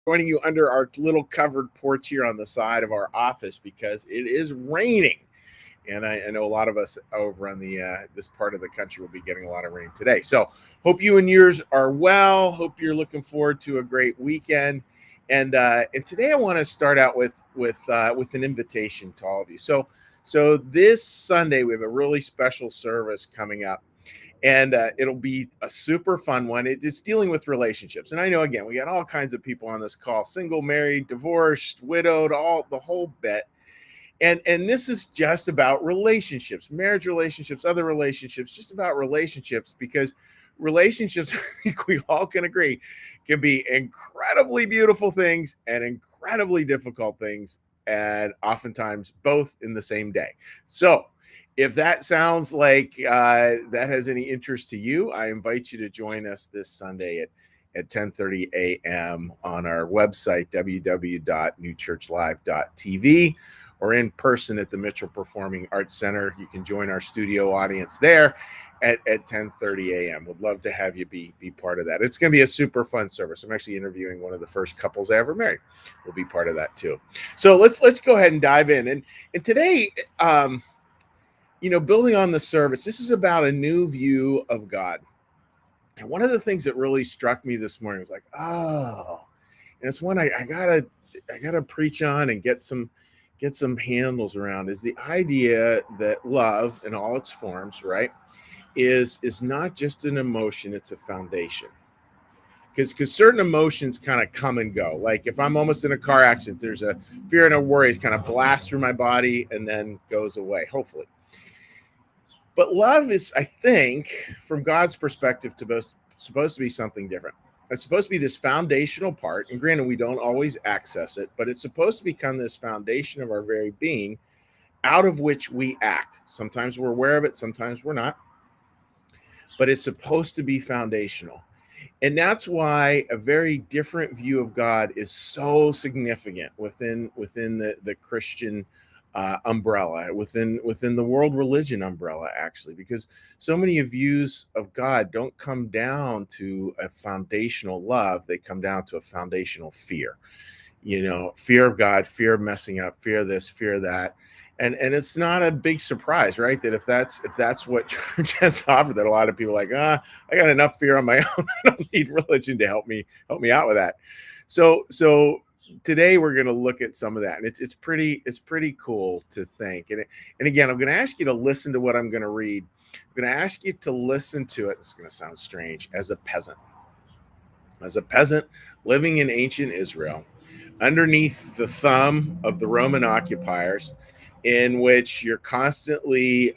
joining you under our little covered porch here on the side of our office because it is raining. And I know a lot of us over on the this part of the country will be getting a lot of rain today. So hope you and yours are well. Hope you're looking forward to a great weekend. And today I want to start out with an invitation to all of you. So this Sunday we have a really special service coming up, and it'll be a super fun one. It's dealing with relationships, and I know again we got all kinds of people on this call: single, married, divorced, widowed, all the whole bit. And this is just about relationships, marriage relationships, other relationships, just about relationships, because relationships, I think we all can agree, can be incredibly beautiful things and incredibly difficult things, and oftentimes both in the same day. So if that sounds like that has any interest to you, I invite you to join us this Sunday at 10:30 a.m. on our website, www.newchurchlive.tv, or in person at the Mitchell Performing Arts Center. You can join our studio audience there at 10:30 a.m. Would love to have you be part of that. It's going to be a super fun service. I'm actually interviewing one of the first couples I ever married. We'll be part of that too. So let's go ahead and dive in. And today, building on the service, this is about a new view of God. And one of the things that really struck me this morning was like, oh, and it's one I gotta preach on and get some handles around, is the idea that love in all its forms, right, is not just an emotion, it's a foundation. Because certain emotions kind of come and go. Like if I'm almost in a car accident, there's a fear and a worry kind of blast through my body and then goes away, hopefully. But love is, I think, from God's perspective, supposed to be something different. It's supposed to be this foundational part, and granted, we don't always access it, but it's supposed to become this foundation of our very being, out of which we act. Sometimes we're aware of it, sometimes we're not, but it's supposed to be foundational. And that's why a very different view of God is so significant within the Christian umbrella, within the world religion umbrella, actually, because so many views of God don't come down to a foundational love. They come down to a foundational fear, fear of God, fear of messing up, fear of this, fear of that. And it's not a big surprise, right, that if that's what church has to offer, that a lot of people are like, I got enough fear on my own. I don't need religion to help me out with that. So today we're going to look at some of that, and it's pretty cool to think. And again, I'm going to ask you to listen to what I'm going to read. I'm going to ask you to listen to it. It's going to sound strange. As a peasant living in ancient Israel, underneath the thumb of the Roman occupiers, in which you're constantly,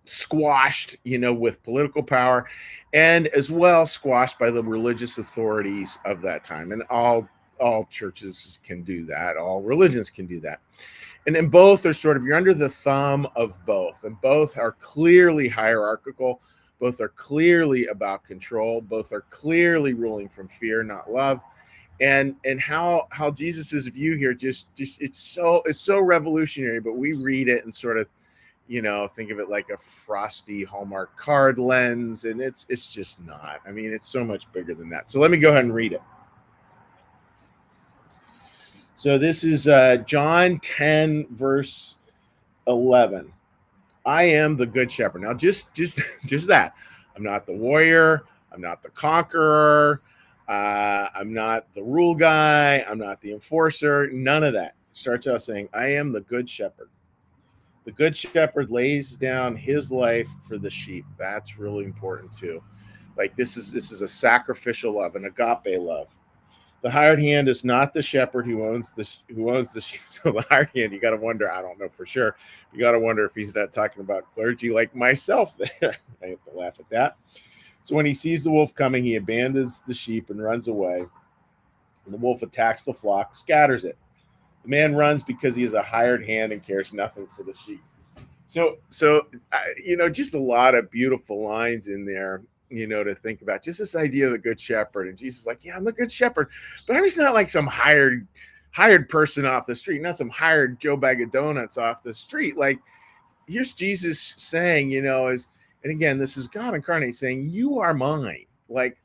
squashed, with political power, and as well squashed by the religious authorities of that time. And all churches can do that. All religions can do that. And then both are sort of, you're under the thumb of both, and both are clearly hierarchical. Both are clearly about control. Both are clearly ruling from fear, not love. And how Jesus's view here just it's so revolutionary, but we read it and sort of, think of it like a frosty Hallmark card lens, and it's just not. I mean, it's so much bigger than that. So let me go ahead and read it. So this is John 10, verse 11. I am the good shepherd. Now, just that. I'm not the warrior. I'm not the conqueror. I'm not the rule guy. I'm not the enforcer. None of that. Starts out saying, I am the good shepherd. The good shepherd lays down his life for the sheep. That's really important too. Like this is a sacrificial love, an agape love. The hired hand is not the shepherd who owns the sheep. So the hired hand, you got to wonder. I don't know for sure. You got to wonder if he's not talking about clergy like myself. There, I have to laugh at that. So when he sees the wolf coming, he abandons the sheep and runs away. And the wolf attacks the flock, scatters it. The man runs because he is a hired hand and cares nothing for the sheep. So just a lot of beautiful lines in there, to think about. Just this idea of the good shepherd. And Jesus is like, yeah, I'm the good shepherd. But I'm just not like some hired person off the street, not some hired Joe Bag of Donuts off the street. Like, here's Jesus saying, and again, this is God incarnate saying, you are mine. Like,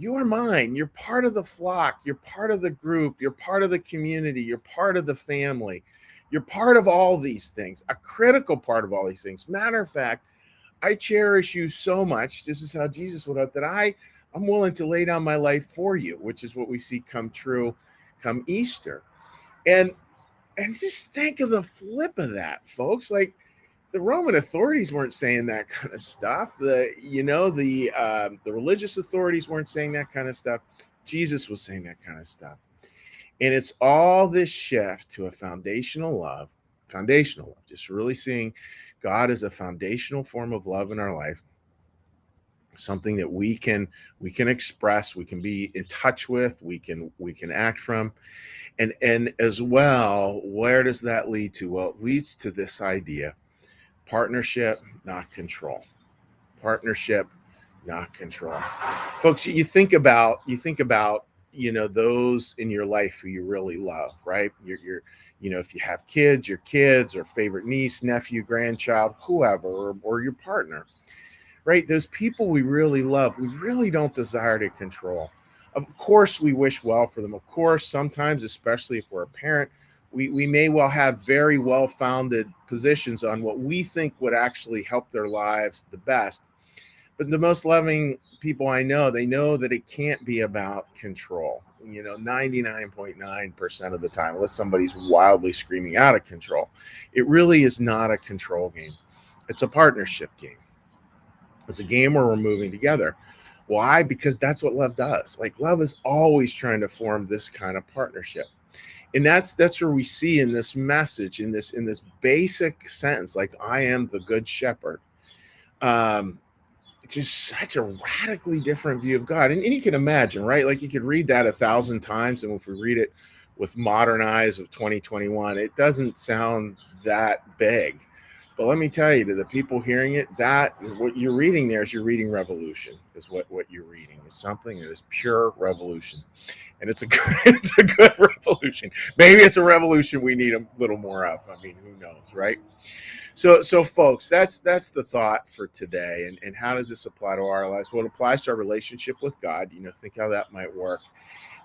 You are mine. You're part of the flock. You're part of the group. You're part of the community. You're part of the family. You're part of all these things, a critical part of all these things. Matter of fact, I cherish you so much. This is how Jesus would have that I'm willing to lay down my life for you, which is what we see come true come Easter. And just think of the flip of that, folks. Like, the Roman authorities weren't saying that kind of stuff. The religious authorities weren't saying that kind of stuff. Jesus was saying that kind of stuff. And it's all this shift to a foundational love, just really seeing God as a foundational form of love in our life, something that we can express, we can be in touch with, we can act from. And as well, where does that lead to? Well, it leads to this idea: partnership, not control. Partnership, not control. Folks, you think about those in your life who you really love, right? If you have kids, your kids, or favorite niece, nephew, grandchild, whoever, or your partner, right? Those people we really love, we really don't desire to control. Of course, we wish well for them. Of course, sometimes, especially if we're a parent, we may well have very well-founded positions on what we think would actually help their lives the best. But the most loving people I know, they know that it can't be about control. 99.9% of the time, unless somebody's wildly screaming out of control, it really is not a control game. It's a partnership game. It's a game where we're moving together. Why? Because that's what love does. Like, love is always trying to form this kind of partnership. And that's where we see in this message, in this basic sentence, like, I am the good shepherd. Just such a radically different view of God. And you can imagine, right? Like, you could read that 1,000 times, and if we read it with modern eyes of 2021, it doesn't sound that big. But let me tell you, to the people hearing it, that what you're reading there is, you're reading revolution, is what you're reading. Is something that is pure revolution. And it's a good revolution. Maybe it's a revolution we need a little more of. I mean, who knows, right? So folks, that's the thought for today. And how does this apply to our lives? Well, it applies to our relationship with God. Think how that might work.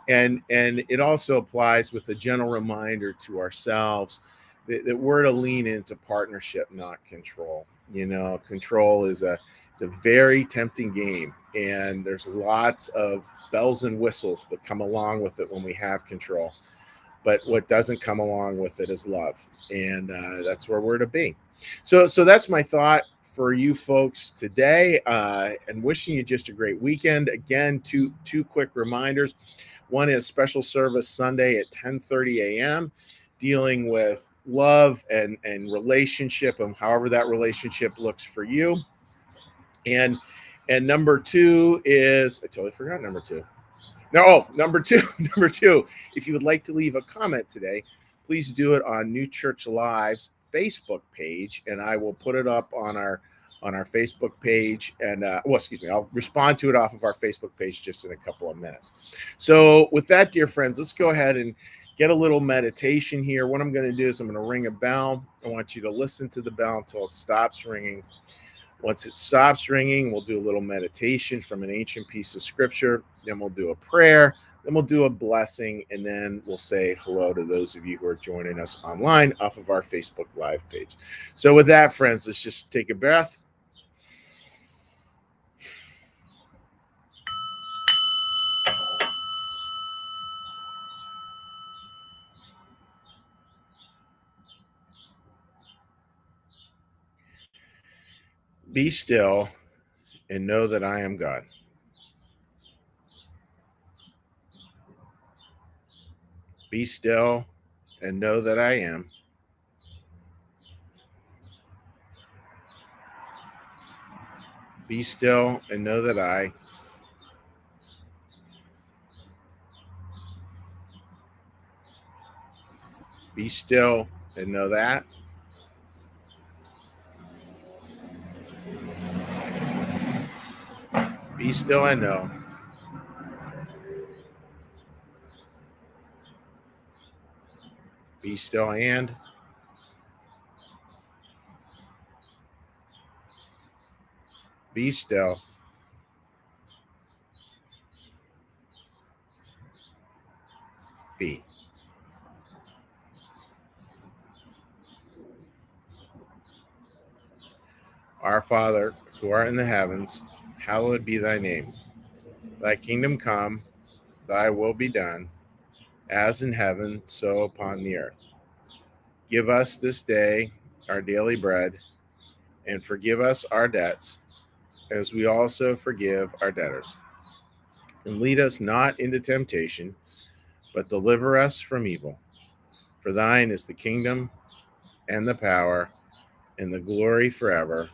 And it also applies with a gentle reminder to ourselves that we're to lean into partnership, not control. Control is a very tempting game, and there's lots of bells and whistles that come along with it when we have control. But what doesn't come along with it is love, and that's where we're to be. So that's my thought for you folks today, and wishing you just a great weekend. Again, two quick reminders. One is special service Sunday at 10:30 a.m., dealing with love and relationship, and however that relationship looks for you. And number two is, I totally forgot number two. Number two, if you would like to leave a comment today, please do it on New Church Live's Facebook page, and I will put it up on our Facebook page. And I'll respond to it off of our Facebook page just in a couple of minutes. So with that, dear friends, let's go ahead and get a little meditation here. What I'm going to do is I'm going to ring a bell. I want you to listen to the bell until it stops ringing. Once it stops ringing, we'll do a little meditation from an ancient piece of scripture. Then we'll do a prayer. Then we'll do a blessing. And then we'll say hello to those of you who are joining us online off of our Facebook Live page. So with that, friends, let's just take a breath. Be still and know that I am God. Be still and know that I am. Be still and know that I. Be still and know that. Be still and know. Be still and. Be still be. Our Father, who art in the heavens, hallowed be thy name. Thy kingdom come, thy will be done, as in heaven, so upon the earth. Give us this day our daily bread, and forgive us our debts, as we also forgive our debtors. And lead us not into temptation, but deliver us from evil. For thine is the kingdom, and the power, and the glory forever.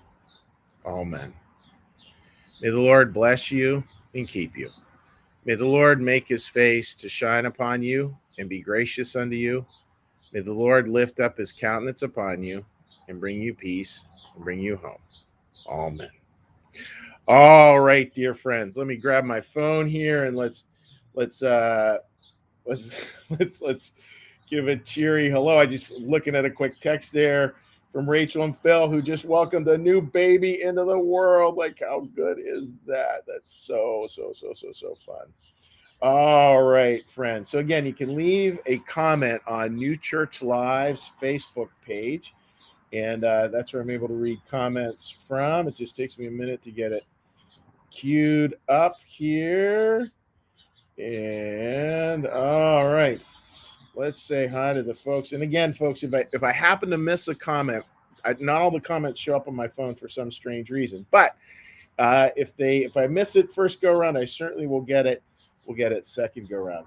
Amen. May the Lord bless you and keep you. May the Lord make his face to shine upon you and be gracious unto you. May the Lord lift up his countenance upon you and bring you peace and bring you home. Amen. All right, dear friends, let me grab my phone here and let's let's let's give a cheery hello. I just looking at a quick text there from Rachel and Phil, who just welcomed a new baby into the world. Like, how good is that? That's so fun. All right, friends. So again, you can leave a comment on New Church Live's Facebook page, and that's where I'm able to read comments from. It just takes me a minute to get it queued up here. And all right, let's say hi to the folks. And again, folks, if I happen to miss a comment, not all the comments show up on my phone for some strange reason. But if I miss it first go around, I certainly will get it. We'll get it second go around.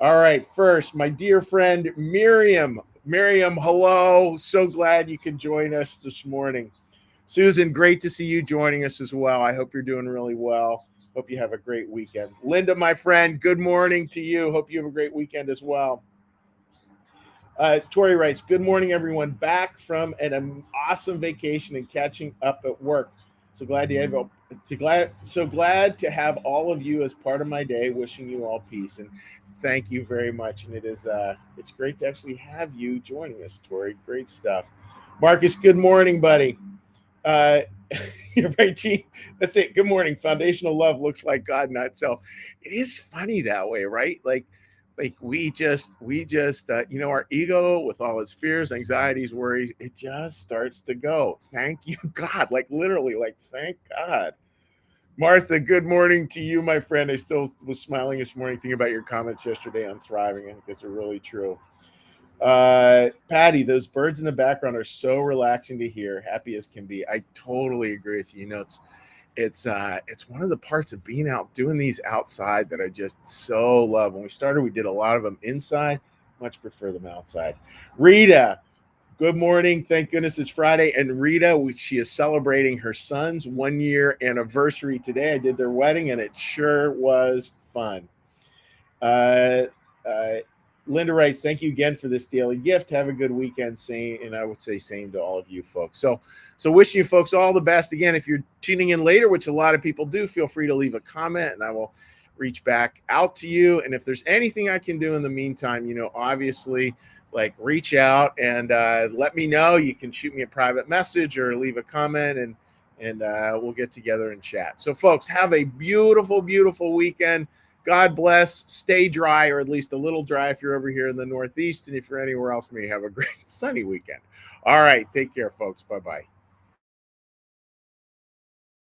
All right, first, my dear friend Miriam. Miriam, hello. So glad you can join us this morning. Susan, great to see you joining us as well. I hope you're doing really well. Hope you have a great weekend. Linda, my friend, good morning to you. Hope you have a great weekend as well. Tori writes, good morning, everyone. Back from an awesome vacation and catching up at work. So glad to have all of you as part of my day. Wishing you all peace and thank you very much. And it's great to actually have you joining us, Tori. Great stuff. Marcus, good morning, buddy. You're right, G. That's it. Good morning. Foundational love looks like God, not self. It is funny that way, right? Like we just our ego with all its fears, anxieties, worries, it just starts to go. Thank you, God. Like literally, like thank God. Martha, good morning to you, my friend. I still was smiling this morning thinking about your comments yesterday on thriving. I think it's really true. Patty, those birds in the background are so relaxing to hear, happy as can be. I totally agree with you. You know, it's one of the parts of being out doing these outside that I just so love. When we started, we did a lot of them inside. Much prefer them outside. Rita, good morning. Thank goodness it's Friday. And Rita, she is celebrating her son's 1 year anniversary today. I did their wedding and it sure was fun. Linda writes, thank you again for this daily gift. Have a good weekend. Same, and I would say same to all of you folks. So wishing you folks all the best. Again, if you're tuning in later, which a lot of people do, feel free to leave a comment and I will reach back out to you. And if there's anything I can do in the meantime, obviously, like reach out and let me know. You can shoot me a private message or leave a comment and we'll get together and chat. So folks, have a beautiful, beautiful weekend. God bless. Stay dry, or at least a little dry if you're over here in the Northeast. And if you're anywhere else, may you have a great sunny weekend. All right. Take care, folks. Bye-bye.